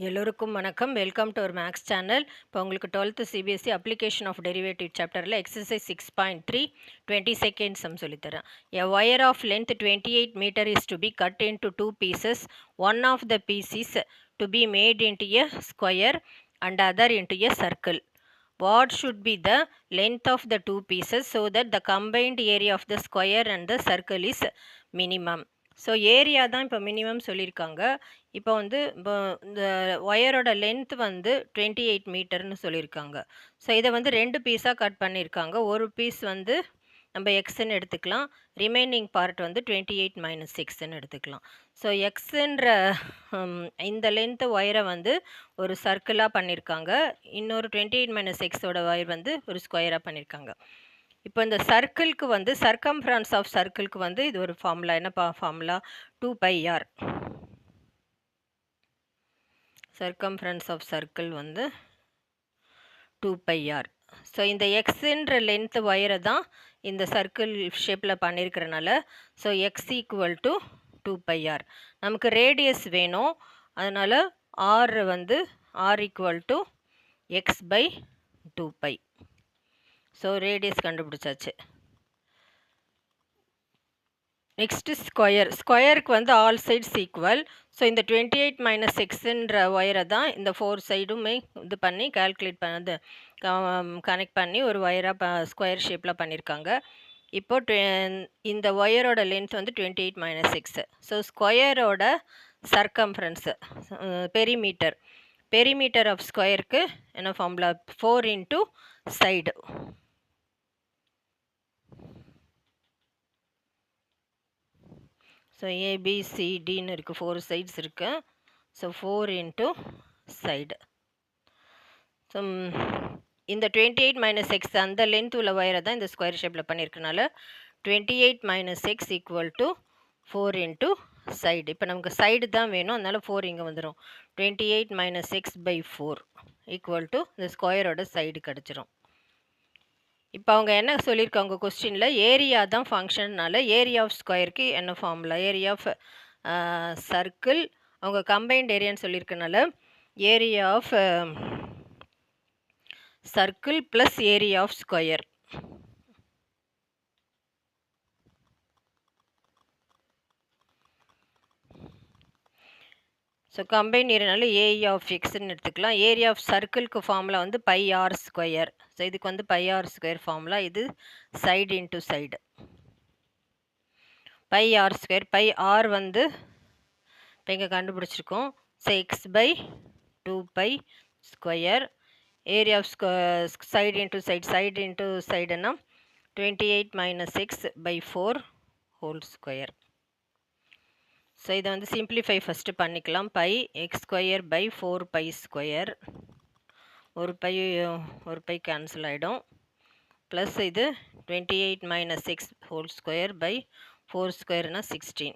எல்லோருக்கும் வணக்கம். Welcome to our maths channel. இப்போ உங்களுக்கு 12th CBSE application of derivative சாப்டரில் எக்ஸசைஸ் 6.3 20 செகண்ட் சம் சொல்லித்தரேன். A wire of length 28 meter is to be cut into two pieces. One of the pieces to be made into a square and other into a circle. What should be the length of the two pieces so that the combined area of the square and the circle is minimum? So area தான் இப்போ minimum சொல்லியிருக்காங்க. இப்போ இந்த ஒயரோட length 28 மீட்டர்னு சொல்லியிருக்காங்க. So இதை 2 பீஸாக cut பண்ணியிருக்காங்க. ஒரு பீஸ் நம்ம எக்ஸ்ன்னு எடுத்துக்கலாம், ரிமைனிங் பார்ட் 28 மைனஸ் 6ன்னு எடுத்துக்கலாம். ஸோ எக்ஸுன்ற இந்த லென்த்து ஒயரை ஒரு சர்க்கிளாக பண்ணியிருக்காங்க, இன்னொரு 28 மைனஸ் 6ஓட ஒயர் ஒரு ஸ்கொயராக பண்ணியிருக்காங்க. இப்போ இந்த சர்க்கிள்க்கு சர்க்கம்ஃபரன்ஸ் ஆஃப் சர்க்கிள்க்கு இது ஒரு ஃபார்முலா. என்னப்பா formula? 2πr. Circumference of circle 2πr. So இந்த எக்ஸுன்ற லென்த் ஒயரை தான் இந்த சர்க்கிள் ஷேப்பில் பண்ணியிருக்கிறனால so x equal to 2πr. நமக்கு ரேடியஸ் வேணும், அதனால் r r equal to x by 2π. So radius கண்டுபிடிச்சாச்சு. Next square. ஸ்கொயருக்கு ஆல் சைட்ஸ் ஈக்குவல். ஸோ இந்த 28 மைனஸ் 6ன்ற ஒயரை தான் இந்த 4 சைடுமே இது பண்ணி கால்குலேட் பண்ணது கனெக்ட் பண்ணி ஒரு ஒயராக ஸ்கொயர் ஷேப்பில் பண்ணியிருக்காங்க. இப்போ இந்த ஒயரோட லென்த் 28 மைனஸ் 6. ஸோ ஸ்கொயரோட சர்க்கம்ஃபரன்ஸு பெரிமீட்டர். பெரிமீட்டர் ஆஃப் ஸ்கொயருக்கு என்ன ஃபார்முலா? 4 into side. ஸோ ஏபிசிடின்னு இருக்குது, 4 சைட்ஸ் இருக்குது. So 4 into side. ஸோ இந்த 28 மைனஸ் 6 அந்த லென்த் உள்ள ஒயரை தான் இந்த ஸ்கொயர் ஷேப்பில் பண்ணியிருக்கனால 28 minus 6 equal to 4 into side. இப்போ நமக்கு சைடு தான் வேணும், அதனால் 4 இங்கே வந்துடும். 28 மைனஸ் 6 பை 4 ஈக்குவல் டு இந்த ஸ்கொயரோட சைடு கிடச்சிரும். இப்போ அவங்க என்ன சொல்லியிருக்காங்க கொஸ்டினில்? ஏரியா தான் ஃபங்க்ஷன்னால ஏரியா ஆஃப் ஸ்கொயருக்கு என்ன ஃபார்முலா? ஏரியா ஆஃப் சர்க்கிள் அவங்க கம்பைன்ட் ஏரியான்னு சொல்லியிருக்கனால area of circle plus area of square. So combine ஏரியானால ஏரியா ஆஃப் எக்ஸ்ன்னு எடுத்துக்கலாம். ஏரியா ஆஃப் சர்க்கிள்க்கு ஃபார்முலா πr ஸ்கொயர். ஸோ இதுக்கு πr ஸ்கொயர் ஃபார்முலா. இது side into side. πr square. πr இப்போ இங்கே கண்டுபிடிச்சிருக்கோம். So x by 2π square. Area of side into side. Side into சைடுன்னா 28 minus 6 by 4 whole square. So இதை simplify first பண்ணிக்கலாம். Pi x square by 4π square. ஒரு pi cancel ஆகிடும். Plus இது 28 minus 6 whole square by 4 ஸ்கொயர்னா 16.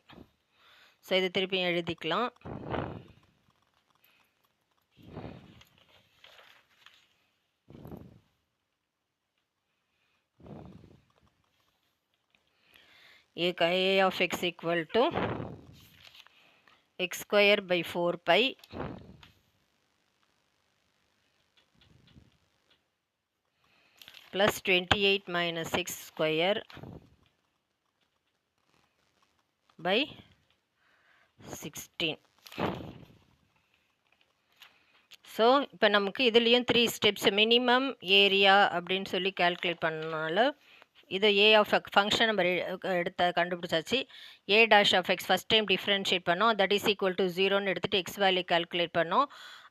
ஸோ இது திருப்பி எழுதிக்கலாம். A of x equal to x square by 4π plus 28 minus 6 square by 16. So இப்போ நமக்கு இதுலேயும் 3 ஸ்டெப்ஸ். மினிமம் ஏரியா அப்படின்னு சொல்லி கால்குலேட் பண்ணனால இது ஏ ஆஃப் ஃபங்க்ஷன் நம்ம கண்டுபிடிச்சாச்சு. A dash of x first time differentiate பண்ணோம். தட் இஸ் ஈக்குவல் டு 0ன்னு எடுத்துகிட்டு எக்ஸ் வேல்யூ கால்குலேட் பண்ணோம்.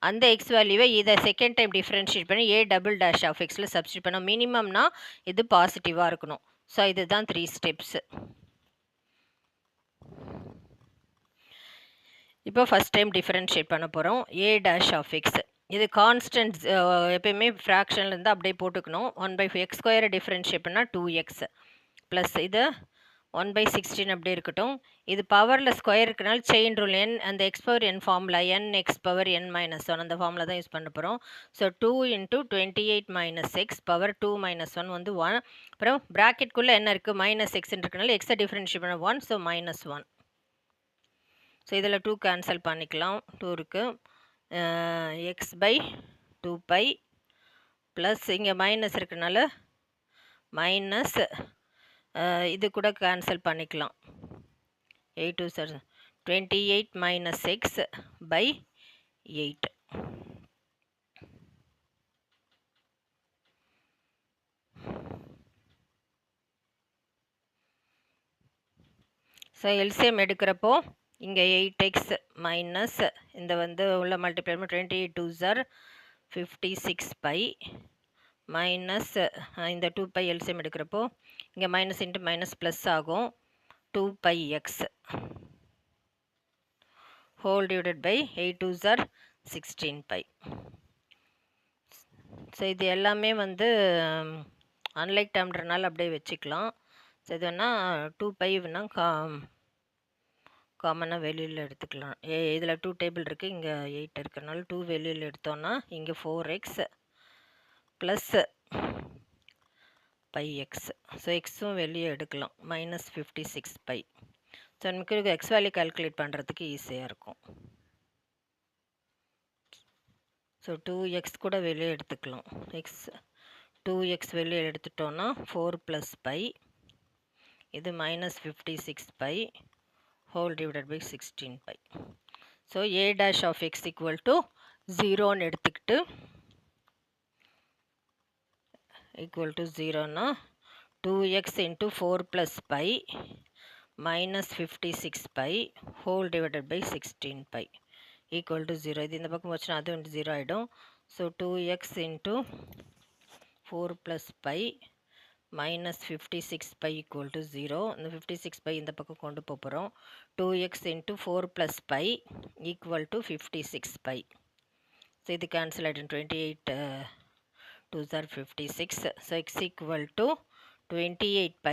அந்த எக்ஸ் வேல்யூவை இதை செகண்ட் டைம் டிஃப்ரென்ஷியேட் பண்ணி ஏ டபுள் டேஷ் ஆஃப் எக்ஸில் சப்ஸ்டியூட் பண்ணோம். மினிமம்னா இது பாசிட்டிவாக இருக்கணும். ஸோ இதுதான் 3 ஸ்டெப்ஸு. இப்போ ஃபஸ்ட் டைம் டிஃப்ரென்ஷியேட் பண்ண போகிறோம். ஏ டேஷ் ஆஃப் எக்ஸ் இது கான்ஸ்டன்ட், எப்பயுமே ஃப்ராக்ஷனில் இருந்து அப்படியே போட்டுக்கணும். 1/5 எக்ஸ் ஸ்கொயரை டிஃப்ரென்ஷியேட் பண்ணால் 2x ப்ளஸ் இது 1/16 அப்படியே இருக்கட்டும். இது பவரில் ஸ்கொயர் இருக்கனால செயின் ரூல் n, அந்த X power n formula n X power n minus 1 அந்த ஃபார்முலா தான் யூஸ் பண்ண போகிறோம். So 2 into 28 minus X power 2 minus 1 1. அப்புறம் ப்ராக்கெட்குள்ளே என்ன இருக்குது? மைனஸ் எக்ஸ்ன்னு இருக்கனால எக்ஸை டிஃப்ரென்ஷியேட் பண்ண 1, ஸோ -1. ஸோ இதில் 2 கேன்சல் பண்ணிக்கலாம். 2 இருக்குது. எக்ஸ் பை 2π ப்ளஸ் இங்கே மைனஸ் இருக்கனால மைனஸ் இது கூட கேன்சல் பண்ணிக்கலாம். 8 sir 28 minus x by 8. So LCM எடுக்கிறப்போ இங்கே 8x மைனஸ் இந்த வந்து உள்ள மல்டிப்ளை 28 2s are 56π மைனஸ் இந்த 2π எல்சிஎம் எடுக்கிறப்போ இங்கே மைனஸ் இன்ட்டு மைனஸ் ப்ளஸ் ஆகும் 2πx whole divided by 8 2s are 16π. So இது எல்லாமே வந்து அன்லைக் டேர்ம்ன்றனால அப்படியே வச்சுக்கலாம். ஸோ இது வேணால் 2π வேணால் காமனாக வெளியில் எடுத்துக்கலாம். இதில் 2 டேபிள் இருக்குது, இங்கே 8 இருக்கிறனால 2 வெளியில் எடுத்தோன்னா இங்கே 4x ப்ளஸ் πx. ஸோ எக்ஸும் வெளியே எடுக்கலாம் மைனஸ் 56π. ஸோ நமக்கு எக்ஸ் வேல்யூ கால்குலேட் பண்ணுறதுக்கு ஈஸியாக இருக்கும். ஸோ 2x கூட வெளியே எடுத்துக்கலாம். 2x வெளியே எடுத்துட்டோன்னா 4 + π இது minus 56π whole divided by 16π. So a dash of x equal to 0 எடுத்துக்கிட்டு equal to 0 னா 2x into 4 + π minus 56π whole divided by 16π equal to 0. இது இந்த பக்கம் வச்சுனா அது 0 ஆகிடும். So 2x into 4 + π minus 56π equal to 0. இந்த 56π இந்த பக்கம் கொண்டு போகிறோம். 2x into 4 + π equal to 56π. So இது கேன்சல் ஆகிடும். 28 2s are 56. So x equal to 28π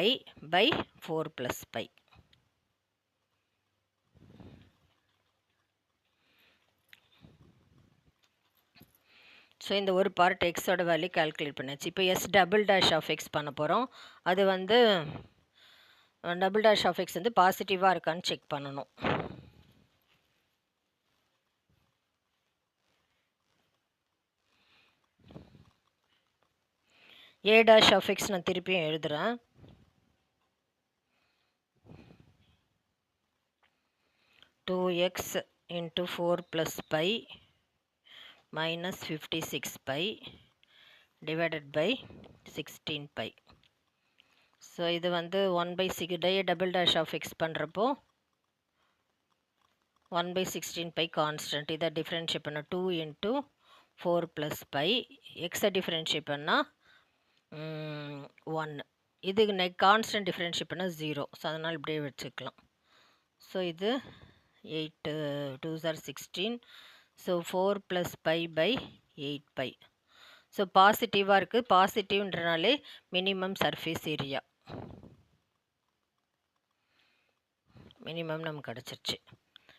by 4 + π. So இந்த ஒரு பார்ட் எக்ஸோட வேல்யூ கால்குலேட் பண்ணியாச்சு. இப்போ S double dash of x பண்ண போகிறோம். அது வந்து டபுள் டேஷ் ஆஃப் எக்ஸ் வந்து பாசிட்டிவாக இருக்கான்னு செக் பண்ணணும். ஏ டேஷ் ஆஃப் எக்ஸ் நான் திருப்பியும் எழுதுகிறேன். Two x into 4 + π minus 56π divided by 16π. So இது வந்து 1/6 டபுள் டேஷ் ஆஃப் எக்ஸ் பண்ணுறப்போ 1/16π கான்ஸ்டன்ட். இதை டிஃப்ரென்ஷியேட் பண்ண 2 into 4 + π எக்ஸை டிஃப்ரென்ஷியேட் பண்ணால் 1. இது கான்ஸ்டன்ட் டிஃப்ரென்ஷியேட் பண்ணால் 0. ஸோ அதனால் இப்படியே வச்சுக்கலாம். ஸோ இது 8 2s are 16. So 4 + π by 8π. So பாசிட்டிவாக இருக்குது. பாசிட்டிவ்ன்றனாலே மினிமம் சர்ஃபேஸ் ஏரியா மினிமம் நமக்கு கிடச்சிருச்சு.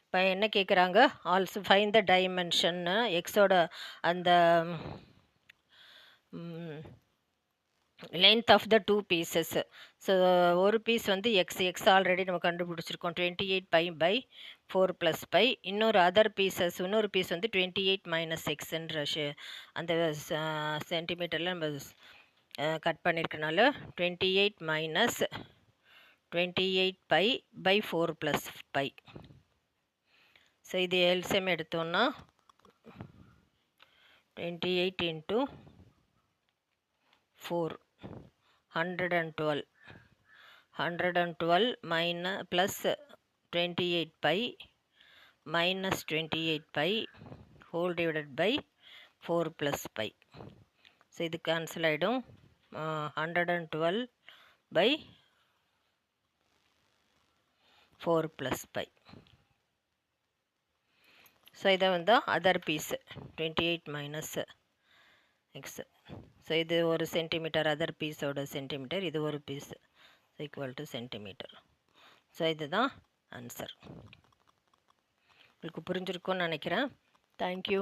இப்போ என்ன கேட்குறாங்க, ஆல்சோ ஃபைண்ட் த டைமென்ஷன்னு எக்ஸோட அந்த length of the two pieces. So ஒரு பீஸ் வந்து எக்ஸ் ஆல்ரெடி நம்ம கண்டுபிடிச்சிருக்கோம் 28π by 4 + π. இன்னொரு பீஸ் வந்து 28 - எக்ஸ்ன்ற அந்த சென்டிமீட்டரில் நம்ம கட் பண்ணியிருக்கனால 28 - 28π by 4 + π. ஸோ இது எல்சிஎம் எடுத்தோன்னா 28 into 4 112 plus 28π minus 28π whole divided by 4 + π. So இது கேன்சல் ஆகிடும். 112 by 4 + π. ஸோ இதை வந்து அதர் பீஸ் 28 - எக்ஸ். ஸோ இது ஒரு சென்டிமீட்டர், அதர் பீஸோட சென்டிமீட்டர், இது ஒரு piece equal to centimetre. So இதுதான் ஆன்சர். உங்களுக்கு புரிஞ்சிருக்கும்னு நினைக்கிறேன். தேங்க்யூ.